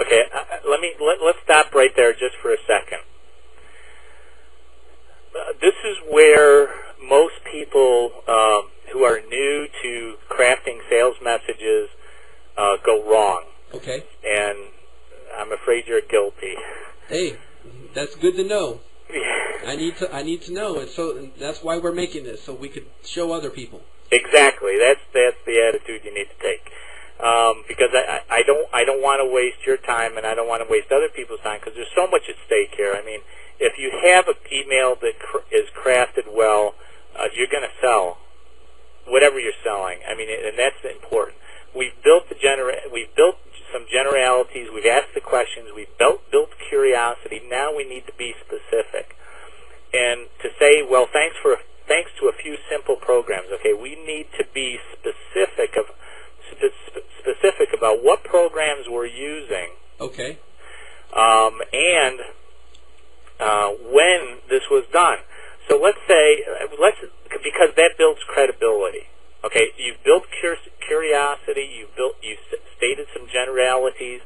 Okay, let's stop right there just for a second. This is where most people who are new to crafting sales messages go wrong. Okay. And I'm afraid you're guilty. Hey, that's good to know. I need to know, and so that's why we're making this, so we could show other people. Exactly. That's the attitude you need to take. Because I don't want to waste your time, and I don't want to waste other people's time, because there's so much at stake here. I mean, if you have an email that is crafted well, you're going to sell whatever you're selling. I mean, and that's important. We've built some generalities. We've asked the questions. We've built curiosity. Now we need to be specific, and to say, well, thanks to a few simple programs. Okay, we need to be specific about what programs we're using. Okay. And when this was done. So let's because that builds credibility. Okay, you've built curiosity. You stated some generalities.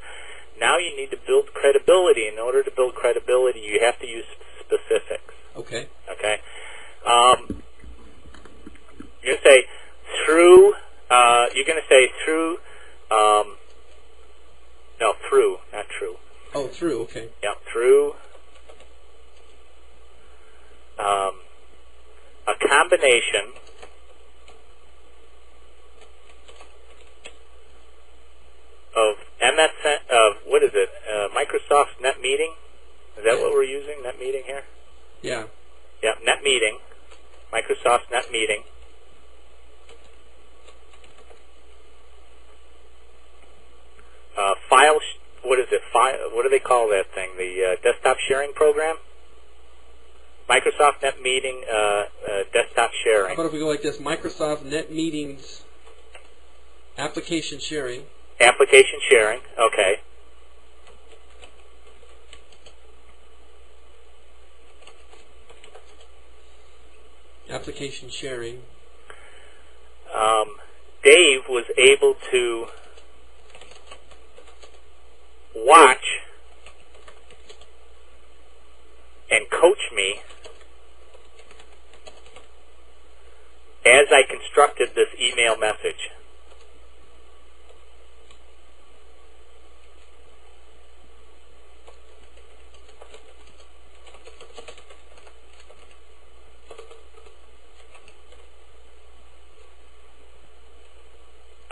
Now you need to build credibility. In order to build credibility, you have to use specifics. Okay. Okay. You're going to say through. You're going to say through. No, through, not true. Oh, through. Okay. Yeah, through a combination of what is it? Microsoft's Net Meeting. Is that what we're using? Net Meeting here. Yeah. Yeah, Net Meeting. Microsoft's Net Meeting. What is it? What do they call that thing? The desktop sharing program? Microsoft Net Meeting desktop sharing. How about if we go like this? Microsoft Net Meetings application sharing. Application sharing, okay. Application sharing. Dave was able to watch and coach me as I constructed this email message.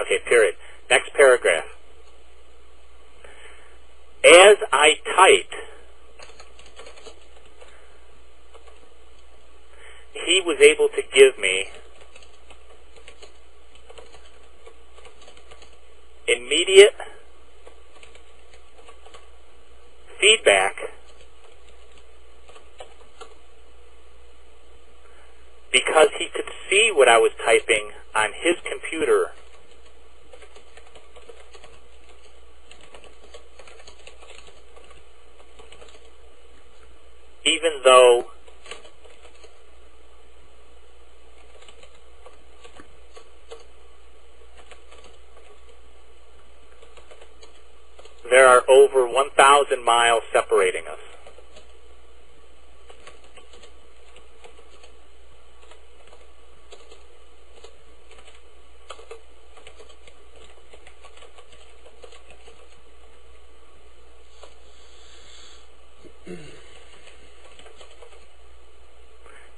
Okay, period. Next paragraph. As I typed, he was able to give me immediate feedback because he could see what I was typing on his computer. Even though there are over 1,000 miles separating us.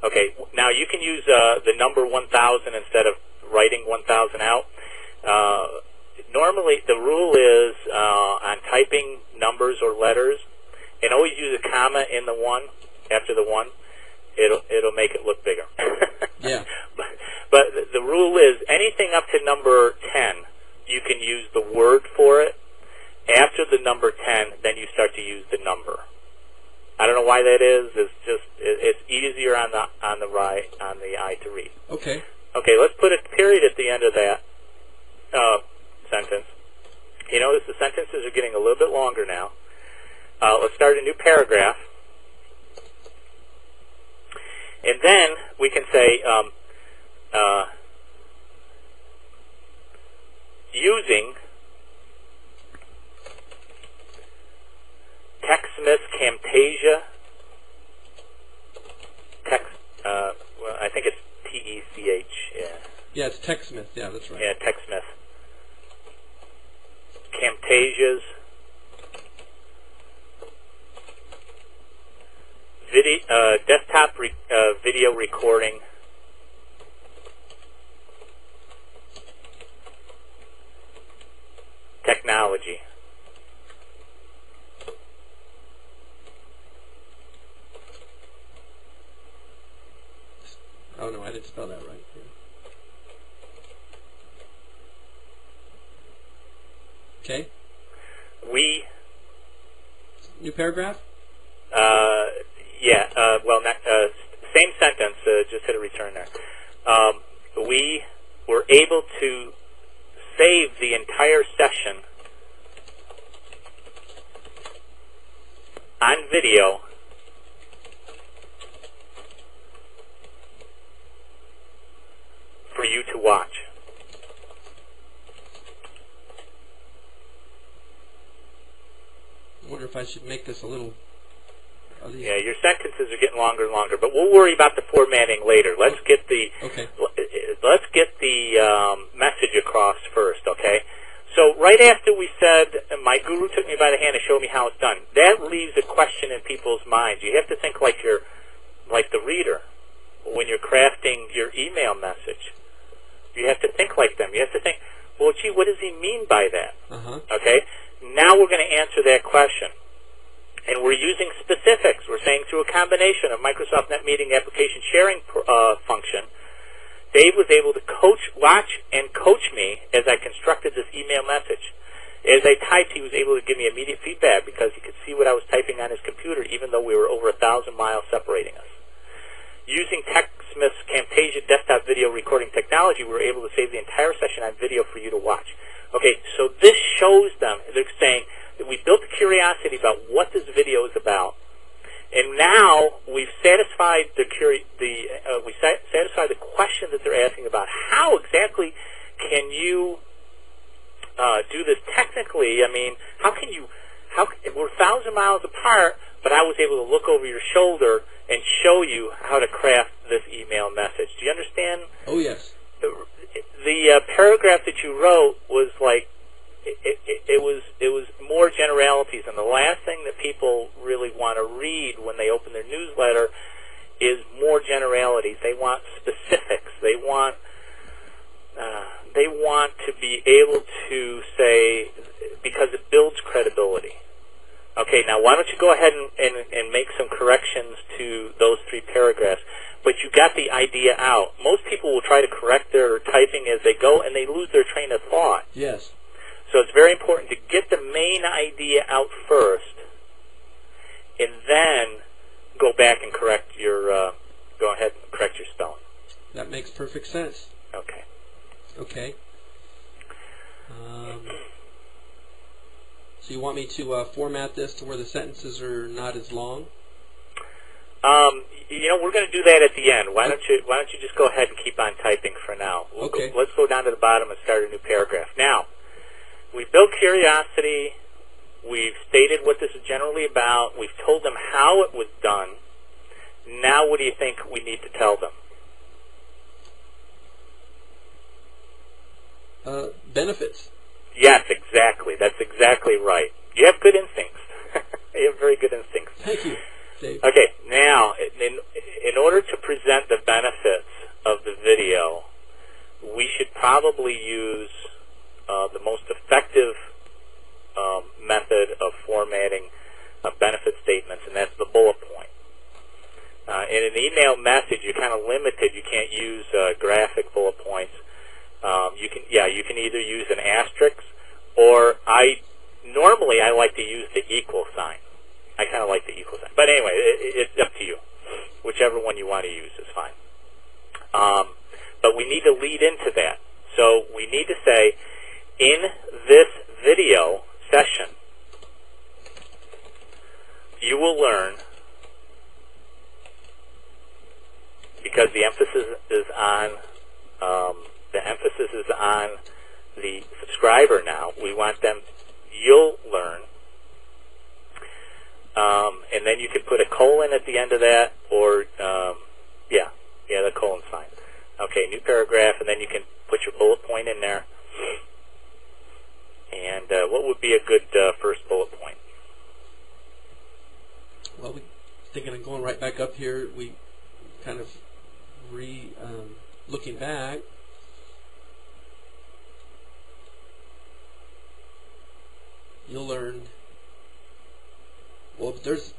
Okay, now you can use the number 1,000 instead of writing 1,000 out. Normally, the rule is on typing numbers or letters, and always use a comma in the one after the one. It'll make it look bigger. Yeah. But the rule is anything up to number 10, you can use the word for it. After the number 10, then you start to use the number. I don't know why that is. It's easier on the eye to read. Okay. Okay, let's put a period at the end of that sentence. You notice the sentences are getting a little bit longer now. Let's start a new paragraph. And then we can say, using Smith's Camtasia text. Well, I think it's TECH. Yeah. Yeah, it's TechSmith. Yeah, that's right. Yeah, TechSmith. Camtasia's desktop video recording technology. Oh no, I didn't spell that right. Okay. New paragraph? Same sentence, just hit a return there. We were able to save the entire session on video for you to watch. I wonder if I should make this a little... Yeah, your sentences are getting longer and longer, but we'll worry about the formatting later. Let's get the message across first, okay? So right after we said, my guru took me by the hand and showed me how it's done, that leaves a question in people's minds. You have to think like the reader when you're crafting your email message. You have to think like them. You have to think, well, gee, what does he mean by that? Okay? Now we're going to answer that question. And we're using specifics. We're saying through a combination of Microsoft NetMeeting application sharing function, Dave was able to watch and coach me as I constructed this email message. As I typed, he was able to give me immediate feedback because he could see what I was typing on his computer, even though we were over 1,000 miles separating us. Using TechSmith's Camtasia desktop video recording technology, we were able to save the entire session on video for you to watch. Okay, so this shows them, they're saying, that we built a curiosity about what this video is about, and now we've satisfied the question that they're asking about how exactly can you do this technically. I mean, we're 1,000 miles apart, but I was able to look over your shoulder and show you how to craft this email message. Do you understand? Oh yes. The paragraph that you wrote was like, it was more generalities, and the last thing that people really want to read when they open their newsletter is more generalities. They want specifics. They want to be able to say, because it builds credibility. Okay, now why don't you go ahead and make some corrections to those 3 paragraphs? But you got the idea out. Most people will try to correct their typing as they go, and they lose their train of thought. Yes. So it's very important to get the main idea out first, and then go back and correct your spelling. That makes perfect sense. Okay. Okay. So you want me to format this to where the sentences are not as long? We're going to do that at the end. Why don't you just go ahead and keep on typing for now? Okay. Let's go down to the bottom and start a new paragraph. Now, we built curiosity. We've stated what this is generally about. We've told them how it was done. Now what do you think we need to tell them? Benefits. Yes, exactly. That's exactly right. You have good instincts. You have very good instincts. Thank you, Dave. Okay, now, in order to present the benefits of the video, we should probably use the most effective method of formatting benefit statements, and that's the bullet point. In an email message, you're kind of limited. You can't use graphic bullet points. You can either use an asterisk, or normally I like to use the equal sign. I kind of like the equal sign. But anyway, it's up to you. Whichever one you want to use is fine. But we need to lead into that. So we need to say, in this video session, you will learn, because the emphasis is on the subscriber now. We want them, you'll learn and then you can put a colon at the end of that, or the colon's fine. Okay, new paragraph, and then you can put your bullet point in there. And what would be a good first bullet point? Well, thinking of going right back up here, we kind of looking back. You'll learn. Well, there's